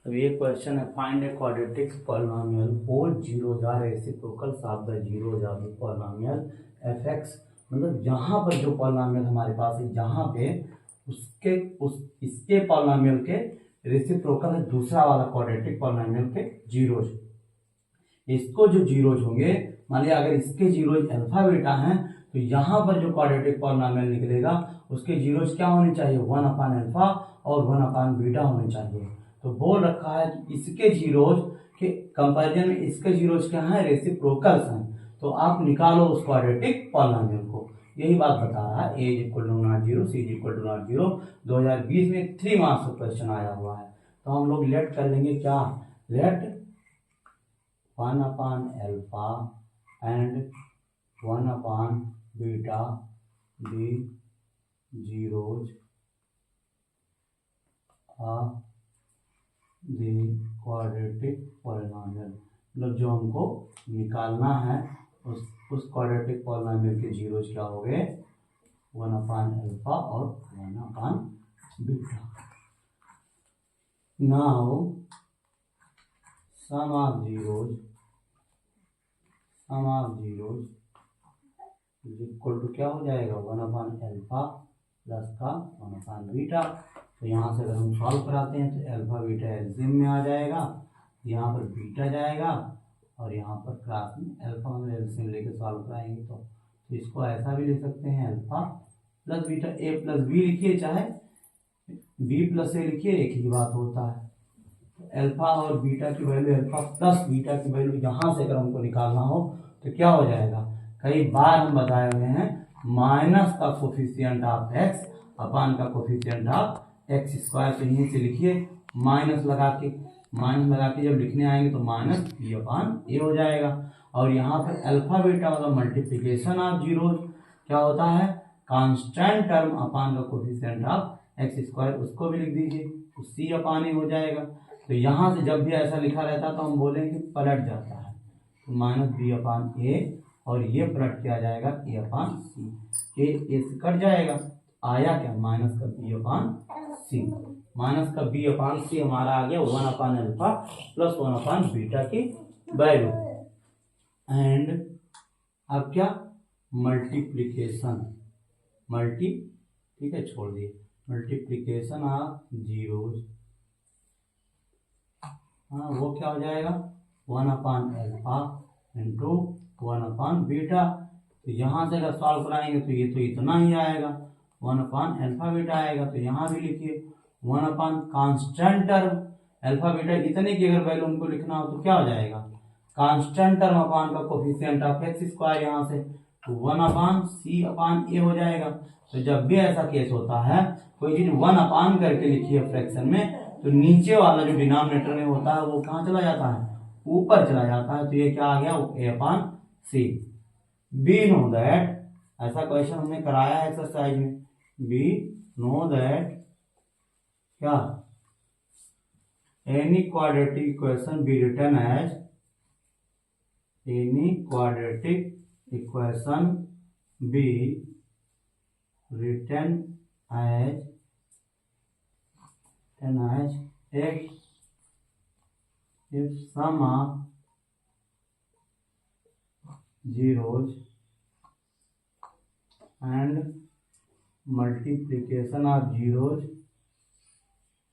अब ये क्वेश्चन है, find a quadratic polynomial for zeros are reciprocals of the zeros of the polynomial F X. मतलब जहाँ पर जो पॉलिनोमियल हमारे पास है, जहाँ पे इसके पॉलिनोमियल के रेसिप्रोकल है दूसरा वाला क्वाड्रेटिक पॉलिनोमियल के जीरोज। इसको जो जीरोज होंगे, मान लिया अगर इसके जीरोज अल्फा बीटा हैं, तो यहाँ पर जो क्वाड्रेटिक पॉलिनोमियल निकलेगा उसके जीरोज क्या होने चाहिए, 1/अल्फा और 1/बीटा होने चाहिए। तो बोल रखा है कि इसके जीरोज के कंपैरिजन में इसके जीरोज क्या है, रेसिप्रोकल्स हैं। तो आप निकालो उस क्वाड्रेटिक पॉलिनोमियल को, यही बात बता रहा है। A is equal to not zero, C is equal to not zero. 2020 में 3 मार्क्स का क्वेश्चन आया हुआ है। तो हम लोग लेट कर लेंगे क्या, लेट 1/अल्फा एंड 1/बीटा be zeros of the quadratic polynomial. मतलब जो हमको निकालना है उस क्वाड्रेटिक पॉलिनोमियल के जीरोज क्या हो गए, 1/अल्फा और 1/बीटा। Now sum of zeros is equal to क्या हो जाएगा, 1/अल्फा प्लस का 1/बीटा। तो यहाँ से अगर हम सॉल्व कराते हैं तो अल्फा बीटा एलसीएम में आ जाएगा, यहाँ पर बीटा जाएगा और यहाँ पर क्लास में अल्फा में एलसीएम लेके सॉल्व कराएंगे। तो इसको ऐसा भी लिख सकते हैं, अल्फा प्लस बीटा, ए प्लस बी लिखिए चाहे बी प्लस ए लिखिए, एक ही बात होता है। तो अल्फा और बीटा की वैल्यू, अल्फा प्लस बीटा की वैल्यू यहाँ से अगर हमको निकालना हो तो क्या हो जाएगा, कई बार हम बताए हुए हैं, माइनस का कोफिशिएंट ऑफ एक्स अपान का कोफिशिएंट ऑफ एक्स स्क्वायर। तो यहीं से लिखिए माइनस लगा के जब लिखने आएंगे तो माइनस बी अपान ए हो जाएगा। और यहाँ पर अल्फा बीटा मतलब मल्टीप्लीकेशन ऑफ जीरोज क्या होता है, कांस्टेंट टर्म अपान का कोफिशिएंट ऑफ एक्स स्क्वायर, उसको भी लिख दीजिए तो सी अपान ए हो जाएगा। तो यहाँ से जब भी ऐसा लिखा रहता है तो हम बोलेंगे पलट जाता है, तो माइनस बी अपान ए और ये पलट किया जाएगा ए अपान सी। ए से कट जाएगा, आया क्या, माइनस का बी अपान सी। माइनस का बी अपान सी हमारा आ गया 1/अल्फा प्लस 1/बीटा की वैल्यू। एंड अब क्या, मल्टीप्लीकेशन, ठीक है छोड़ दिए, मल्टीप्लीकेशन ऑफ जीरोज, हाँ वो क्या हो जाएगा, 1/अल्फा इंटू 1/बीटा। तो यहाँ से अगर सॉल्व कराएंगे तो ये तो इतना ही आएगा, 1/अल्फा बीटा आएगा। तो यहाँ भी लिखिए 1/कांस्टेंट टर्म, अल्फा बीटा इतने की अगर वैल्यू उनको लिखना हो तो क्या हो जाएगा, कांस्टेंट टर्म अपान का कोफिशिएंट ऑफ एक्स स्क्वायर, यहाँ से तो 1/c/a हो जाएगा। तो जब भी ऐसा केस होता है, कोई चीज 1/, करके लिखिए फ्रैक्शन में, तो नीचे वाला जो डिनोमिनेटर में होता है वो कहाँ चला जाता है, ऊपर चला जाता है। तो ये क्या आ गया, a/c। बी नो दैट, ऐसा क्वेश्चन हमने कराया है एक्सरसाइज में, बी नो दैट क्या, any quadratic equation be written as, any quadratic equation be written as x if sum of zeros and multiplication of zeros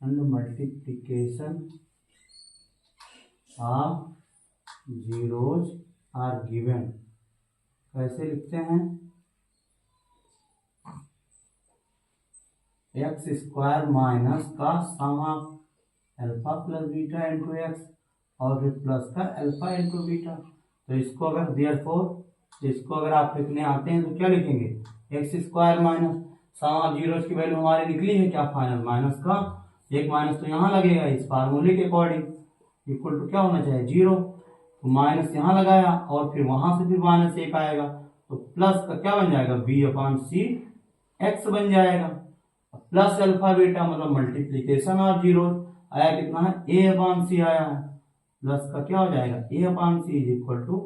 and multiplication of zeros are given। कैसे लिखते हैं, x square minus का sum of alpha plus beta into x और फिर plus का alpha into beta. तो इसको अगर देयरफॉर इसको अगर आप लिखने आते हैं तो क्या लिखेंगे, x square minus sum of zeros की वैल्यू हमारी निकली है क्या, फाइनल माइनस का एक माइनस तो यहाँ लगेगा इस फार्मूले के अकॉर्डिंग, इक्वल टू क्या होना चाहिए, 0। तो माइनस यहाँ लगाया और फिर वहां से फिर माइनस एक आएगा, तो प्लस का क्या बन जाएगा, b/c x बन जाएगा। प्लस अल्फा बीटा मतलब मल्टीप्लीकेशन ऑफ जीरोज आया कितना है, a/c आया है, प्लस का क्या हो जाएगा, a/c इज इक्वल टू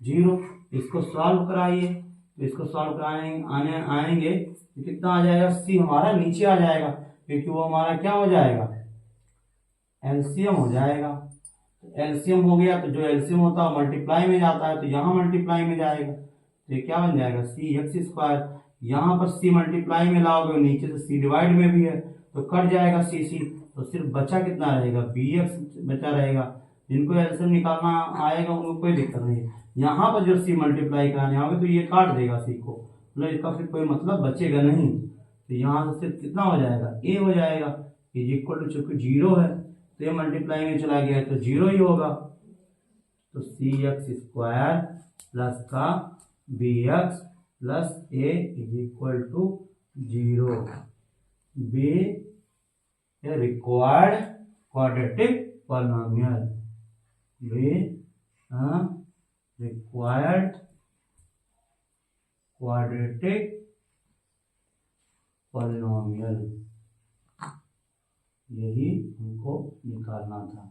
0। इसको सॉल्व कराइए, तो इसको सॉल्व कराने आएंगे तो कितना आ जाएगा, c हमारा नीचे आ जाएगा क्योंकि वो हमारा क्या हो जाएगा, एलसीएम हो जाएगा। तो एलसीएम हो गया, तो जो एलसीएम होता है मल्टीप्लाई में जाता है, तो यहाँ मल्टीप्लाई में जाएगा, तो ये क्या बन जाएगा सी एक्स स्क्वायर। यहाँ पर सी मल्टीप्लाई में लाओगे, नीचे से सी डिवाइड में भी है तो कट जाएगा सी सी, तो सिर्फ बचा कितना रहेगा बी एक्स बचा रहेगा। जिनको एलसीएम निकालना आएगा उनको कोई दिक्कत नहीं है। यहाँ पर जो सी मल्टीप्लाई कराने आओगे तो ये काट देगा सी को, मतलब इसका फिर कोई मतलब बचेगा नहीं। तो यहाँ से सिर्फ कितना हो जाएगा ए हो जाएगा, इज इक्वल टू चूंकि जीरो है तो ये मल्टीप्लाई में चला गया तो जीरो ही होगा। तो सी एक्स स्क्वायर प्लस का B X plus A is equal to zero. Be a required quadratic polynomial, be required quadratic polynomial, यही हमको निकालना था।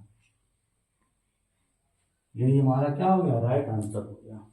यही हमारा क्या हो गया राइट आंसर हो गया।